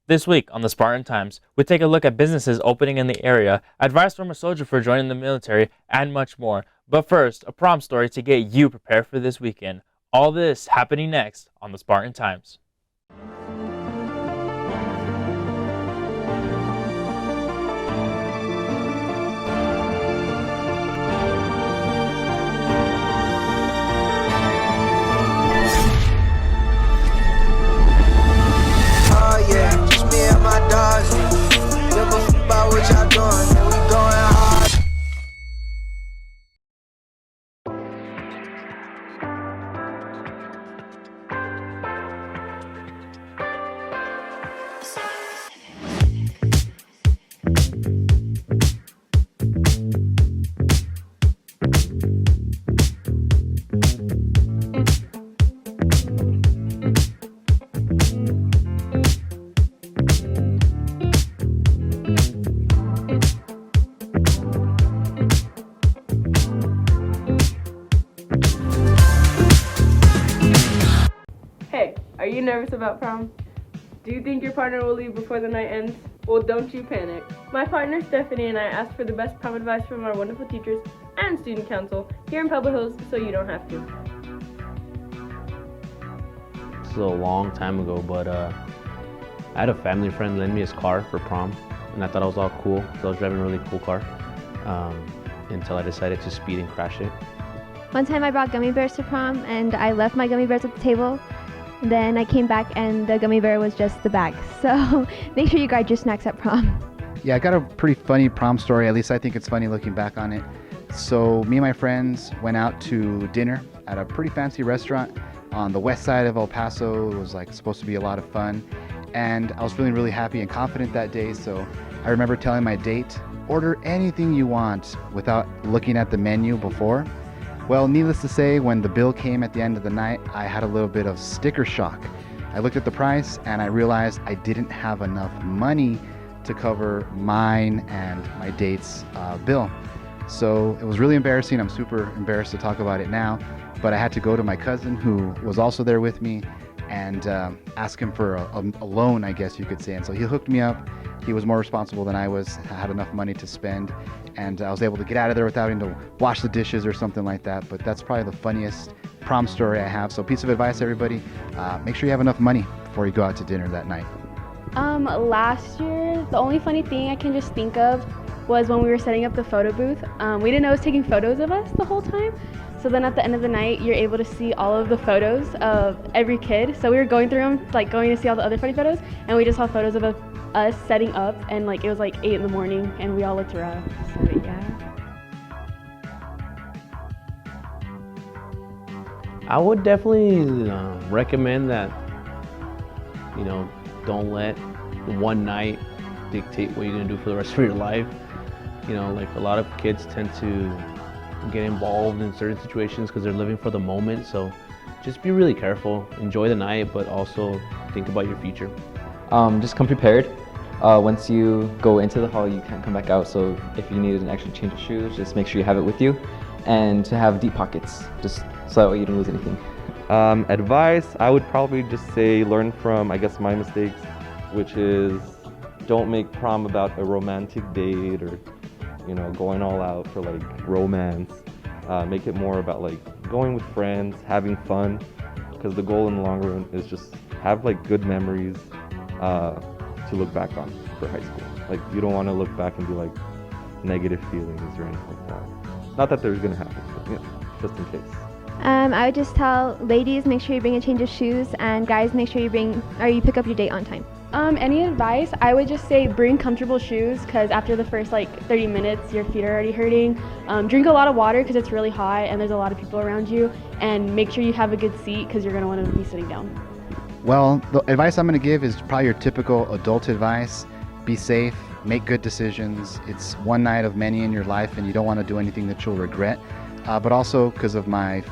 This week on the Spartan Times, we take a look at businesses opening in the area, advice from a soldier for joining the military, and much more. But first, a prom story to get you prepared for this weekend. All this happening next on the Spartan Times. Hey, are you nervous about prom? Do you think your partner will leave before the night ends? Well, don't you panic. My partner Stephanie and I asked for the best prom advice from our wonderful teachers and student council here in Pebble Hills, so you don't have to. This is a long time ago, but I had a family friend lend me his car for prom, and I thought it was all cool, so I was driving a really cool car until I decided to speed and crash it. One time I brought gummy bears to prom, and I left my gummy bears at the table. Then I came back and the gummy bear was just the bag. So make sure you guard your snacks at prom. Yeah, I got a pretty funny prom story. At least I think it's funny looking back on it. So me and my friends went out to dinner at a pretty fancy restaurant on the west side of El Paso. It was like supposed to be a lot of fun. And I was feeling really happy and confident that day. So I remember telling my date, order anything you want without looking at the menu before. Well, needless to say, when the bill came at the end of the night, I had a little bit of sticker shock. I looked at the price and I realized I didn't have enough money to cover mine and my date's bill. So it was really embarrassing. I'm super embarrassed to talk about it now, but I had to go to my cousin who was also there with me and ask him for a loan, I guess you could say. And so he hooked me up. He was more responsible than I was. I had enough money to spend, and I was able to get out of there without having to wash the dishes or something like that. But that's probably the funniest prom story I have. So piece of advice, everybody, make sure you have enough money before you go out to dinner that night. Last year, the only funny thing I can just think of was when we were setting up the photo booth. We didn't know it was taking photos of us the whole time. So then at the end of the night, you're able to see all of the photos of every kid. So we were going through them, like going to see all the other funny photos, and we just saw photos of us setting up, and like it was like 8 in the morning, and we all looked rough. So yeah. I would definitely recommend that, don't let one night dictate what you're gonna do for the rest of your life. Like a lot of kids tend to get involved in certain situations because they're living for the moment. So just be really careful, enjoy the night, but also think about your future. Just come prepared. Once you go into the hall, you can't come back out. So if you needed an extra change of shoes, just make sure you have it with you, and to have deep pockets, just so that way you don't lose anything. Advice, I would probably just say learn from, I guess, my mistakes, which is don't make prom about a romantic date or, going all out for like romance. Make it more about like going with friends, having fun, because the goal in the long run is just have like good memories to look back on for high school. Like you don't want to look back and be like negative feelings or anything like that. Not that there's gonna happen, but just in case. I would just tell ladies, make sure you bring a change of shoes, and guys, make sure you pick up your date on time. Any advice? I would just say bring comfortable shoes, because after the first like 30 minutes, your feet are already hurting. Drink a lot of water because it's really hot and there's a lot of people around you, and make sure you have a good seat because you're gonna want to be sitting down. Well, the advice I'm going to give is probably your typical adult advice. Be safe, make good decisions. It's one night of many in your life, and you don't want to do anything that you'll regret. But also because of my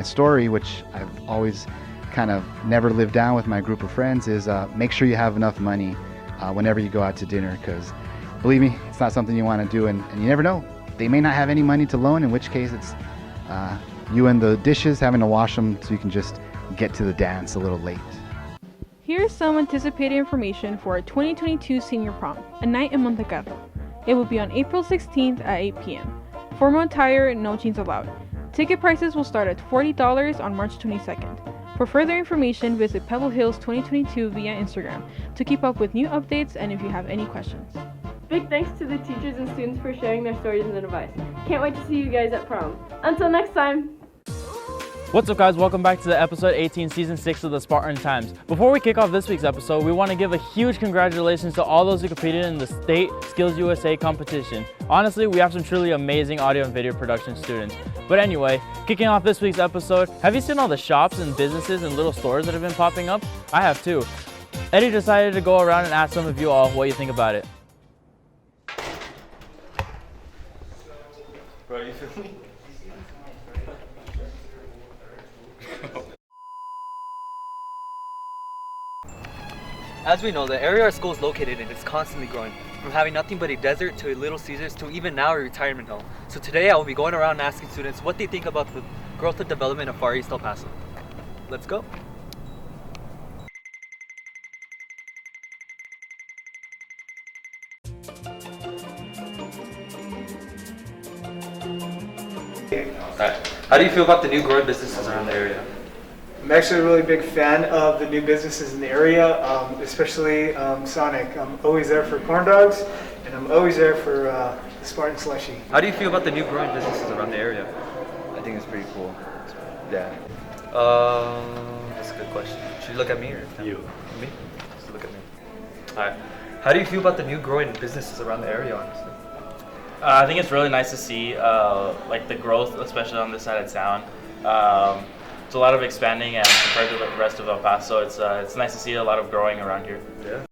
story, which I've always kind of never lived down with my group of friends, is make sure you have enough money whenever you go out to dinner, because believe me, it's not something you want to do, and you never know. They may not have any money to loan, in which case it's you and the dishes having to wash them so you can just get to the dance a little late. Here's some anticipated information for our 2022 Senior Prom, a night in Monte Carlo. It will be on April 16th at 8 p.m. Formal attire, no jeans allowed. Ticket prices will start at $40 on March 22nd. For further information, visit Pebble Hills 2022 via Instagram to keep up with new updates and if you have any questions. Big thanks to the teachers and students for sharing their stories and advice. Can't wait to see you guys at prom. Until next time! What's up, guys? Welcome back to the episode 18, season 6 of the Spartan Times. Before we kick off this week's episode, we want to give a huge congratulations to all those who competed in the State Skills USA competition. Honestly, we have some truly amazing audio and video production students. But anyway, kicking off this week's episode, have you seen all the shops and businesses and little stores that have been popping up? I have too. Eddie decided to go around and ask some of you all what you think about it. Bro, you feel me? As we know, the area our school is located in is constantly growing, from having nothing but a desert to a Little Caesars to even now a retirement home. So today I will be going around and asking students what they think about the growth and development of Far East El Paso. Let's go. Alright. How do you feel about the new growing businesses around the area? I'm actually a really big fan of the new businesses in the area, especially Sonic. I'm always there for corn dogs, and I'm always there for the Spartan slushie. How do you feel about the new growing businesses around the area? I think it's pretty cool. Yeah. That's a good question. Should you look at me or You. me? Just look at me. Alright. How do you feel about the new growing businesses around the area, honestly? I think it's really nice to see like the growth, especially on this side of town. It's a lot of expanding, and compared to the rest of El Paso, it's nice to see a lot of growing around here. Yeah.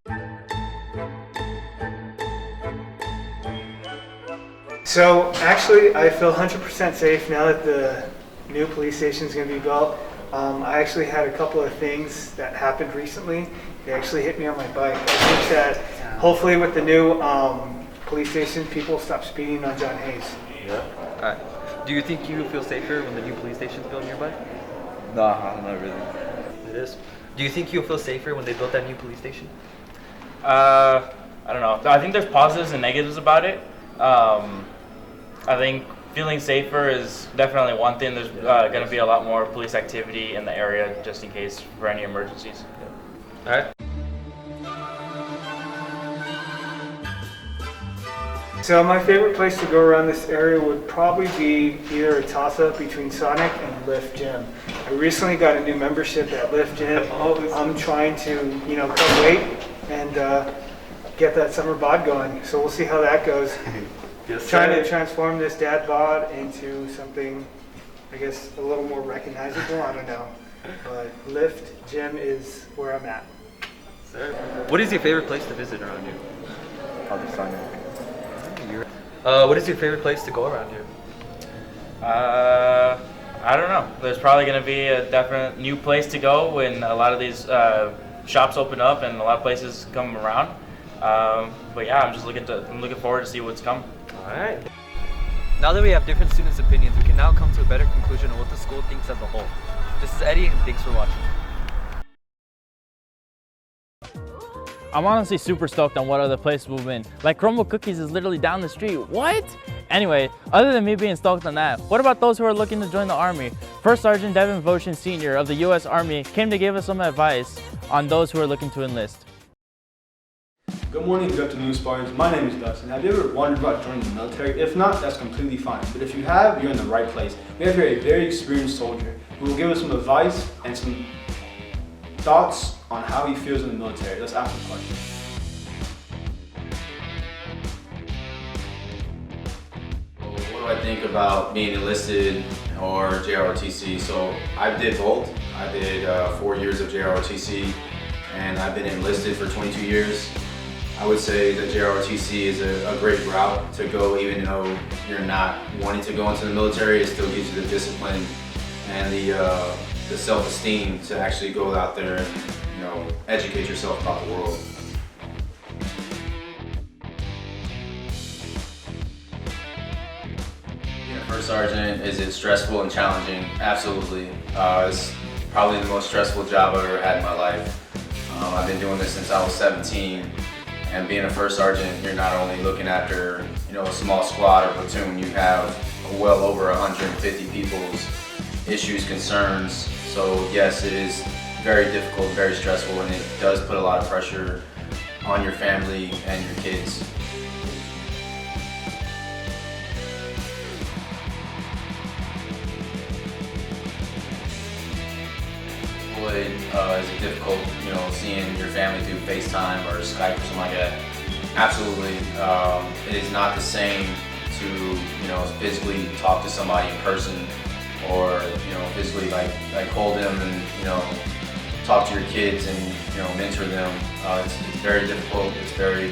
So actually, I feel 100% safe now that the new police station is going to be built. I actually had a couple of things that happened recently. They actually hit me on my bike. I think that hopefully with the new police station, people stop speeding on John Hayes. Yeah. Alright. Do you think you feel safer when the new police station's built nearby? Nah, not really. It is. Do you think you'll feel safer when they built that new police station? I don't know. I think there's positives and negatives about it. I think feeling safer is definitely one thing. There's going to be a lot more police activity in the area just in case for any emergencies. Yeah. Alright. So my favorite place to go around this area would probably be either a toss-up between Sonic and Lift Gym. I recently got a new membership at Lift Gym. I'm trying to, cut weight and get that summer bod going. So we'll see how that goes. Yes, Trying sir. to transform this dad bod into something, I guess, a little more recognizable. I don't know. But Lift Gym is where I'm at. Sir. What is your favorite place to visit around here? Probably Sonic. What is your favorite place to go around here? I don't know. There's probably going to be a definite new place to go when a lot of these shops open up and a lot of places come around. But yeah, I'm looking forward to see what's come. Alright. Now that we have different students' opinions, we can now come to a better conclusion of what the school thinks as a whole. This is Eddie, and thanks for watching. I'm honestly super stoked on what other places we've been. Like Chromebook Cookies is literally down the street. What? Anyway, other than me being stoked on that, what about those who are looking to join the Army? First Sergeant Devin Voshin Sr. of the U.S. Army came to give us some advice on those who are looking to enlist. Good morning, good afternoon, Spartans. My name is Dustin. Have you ever wondered about joining the military? If not, that's completely fine. But if you have, you're in the right place. We have here a very experienced soldier who will give us some advice and some thoughts on how he feels in the military. Let's ask him a question. What do I think about being enlisted or JROTC? So I did both. I did 4 years of JROTC, and I've been enlisted for 22 years. I would say that JROTC is a great route to go, even though you're not wanting to go into the military. It still gives you the discipline and the self-esteem to actually go out there and educate yourself about the world. Being a first sergeant, is it stressful and challenging? Absolutely. It's probably the most stressful job I've ever had in my life. I've been doing this since I was 17, and being a first sergeant, you're not only looking after, a small squad or platoon, you have well over 150 people's issues, concerns. So yes, it is very difficult, very stressful, and it does put a lot of pressure on your family and your kids. Is it difficult, seeing your family through FaceTime or Skype or something like that? Absolutely. It is not the same to, physically talk to somebody in person, or, physically like hold them and, talk to your kids and, mentor them. It's very difficult. It's very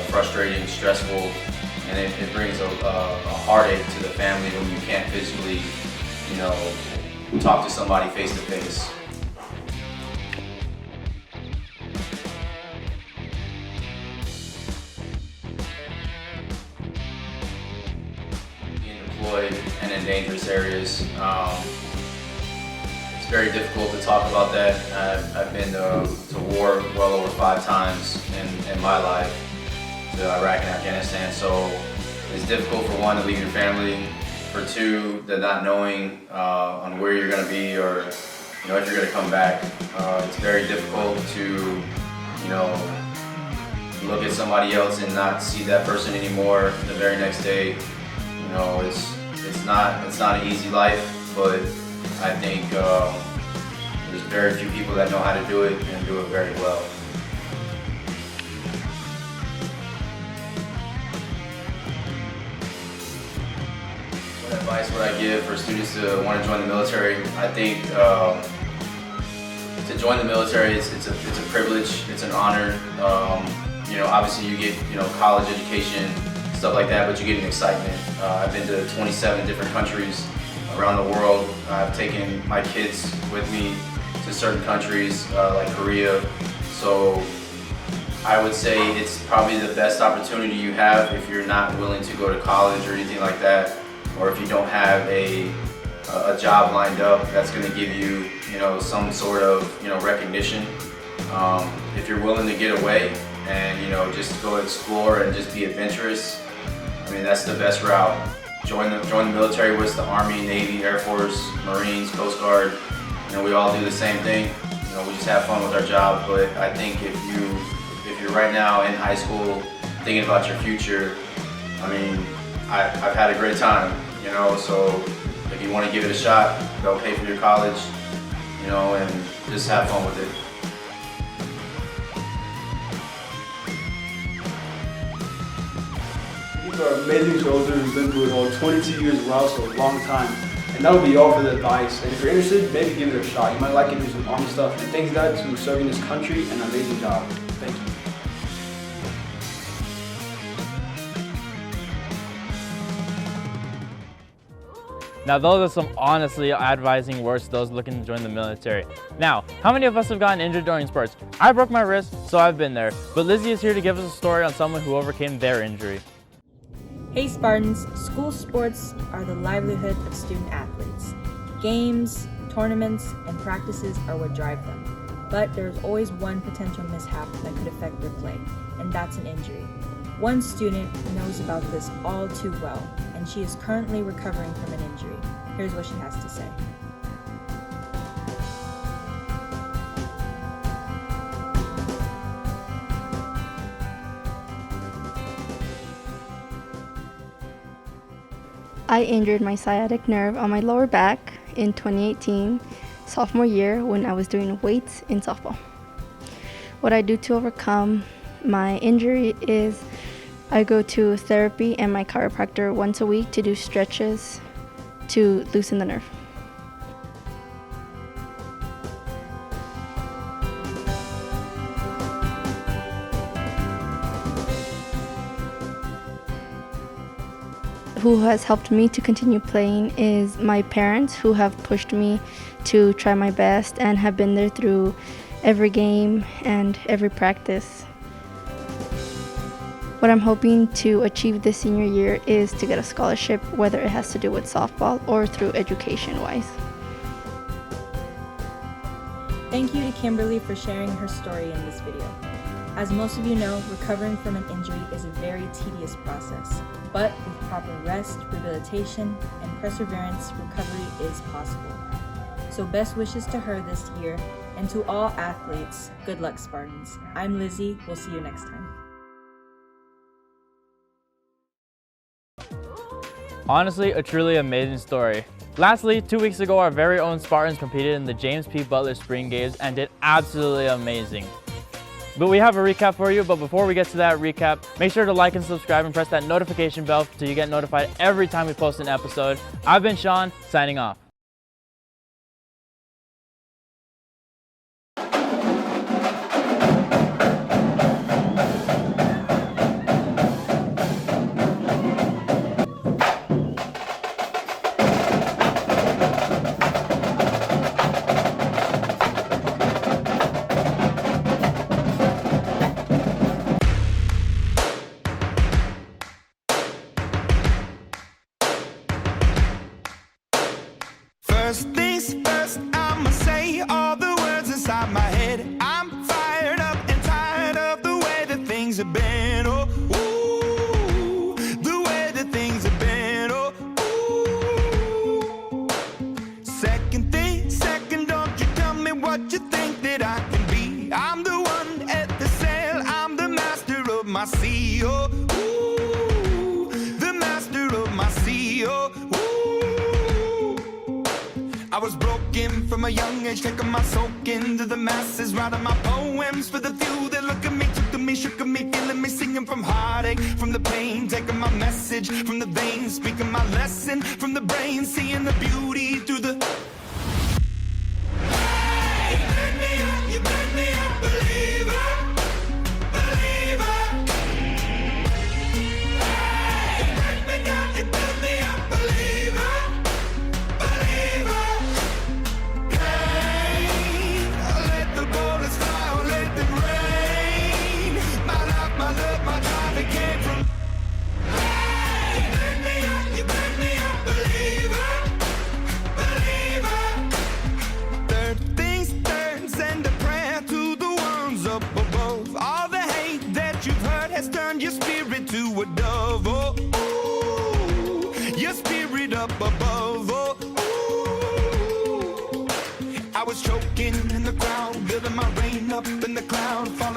frustrating, stressful, and it brings a heartache to the family when you can't physically, talk to somebody face to face. And in dangerous areas. It's very difficult to talk about that. I've been to war well over 5 times in my life, to Iraq and Afghanistan, so it's difficult for one to leave your family, for two, the not knowing on where you're going to be, or if you're going to come back. It's very difficult to look at somebody else and not see that person anymore the very next day. It's not an easy life, but I think there's very few people that know how to do it and do it very well. What advice would I give for students to want to join the military? I think to join the military, it's a privilege, it's an honor. Obviously you get college education, stuff like that, but you get an excitement. I've been to 27 different countries around the world. I've taken my kids with me to certain countries like Korea. So I would say it's probably the best opportunity you have if you're not willing to go to college or anything like that, or if you don't have a job lined up that's going to give you some sort of recognition. If you're willing to get away and just go explore and just be adventurous, that's the best route. Join the military, with the Army, Navy, Air Force, Marines, Coast Guard. We all do the same thing. We just have fun with our job. But I think if you're right now in high school thinking about your future, I've had a great time. So if you want to give it a shot, they'll pay for your college, and just have fun with it. These are amazing soldiers who've been through it all. 22 years of route, so a long time. And that would be all for the advice. And if you're interested, maybe give it a shot. You might like it, do some Army stuff. And thanks, Dad, to serving this country, and an amazing job. Thank you. Now those are some honestly advising words to those looking to join the military. Now, how many of us have gotten injured during sports? I broke my wrist, so I've been there. But Lizzie is here to give us a story on someone who overcame their injury. Hey Spartans, school sports are the livelihood of student athletes. Games, tournaments, and practices are what drive them. But there's always one potential mishap that could affect their play, and that's an injury. One student knows about this all too well, and she is currently recovering from an injury. Here's what she has to say. I injured my sciatic nerve on my lower back in 2018, sophomore year, when I was doing weights in softball. What I do to overcome my injury is I go to therapy and my chiropractor once a week to do stretches to loosen the nerve. Who has helped me to continue playing is my parents, who have pushed me to try my best and have been there through every game and every practice. What I'm hoping to achieve this senior year is to get a scholarship, whether it has to do with softball or through education-wise. Thank you to Kimberly for sharing her story in this video. As most of you know, recovering from an injury is a very tedious process, but with proper rest, rehabilitation, and perseverance, recovery is possible. So best wishes to her this year, and to all athletes, good luck, Spartans. I'm Lizzie, we'll see you next time. Honestly, a truly amazing story. Lastly, 2 weeks ago, our very own Spartans competed in the James P. Butler Spring Games and did absolutely amazing. But we have a recap for you, but before we get to that recap, make sure to like and subscribe and press that notification bell so you get notified every time we post an episode. I've been Sean, signing off. First things first, I'ma say all the words inside my head. I'm fired up and tired of the way that things have been. Oh, ooh, the way that things have been. Oh, ooh. Second thing, second, don't you tell me what you think that I can be. I'm the one at the sail, I'm the master of my sea. Oh, ooh, the master of my sea. Oh, ooh. I was broken from a young age, taking my soak into the masses, writing my poems for the few that look at me, took to me, shook at me, feeling me, singing from heartache, from the pain, taking my message from the veins, speaking my lesson from the brain, seeing the beauty through the... Hey, you made me up, you made me a believer, believer. Hey, you break me down, you build me up, believer, believer. Your spirit to a dove, oh, ooh, your spirit up above, oh, ooh. I was choking in the crowd, building my rain up in the cloud, falling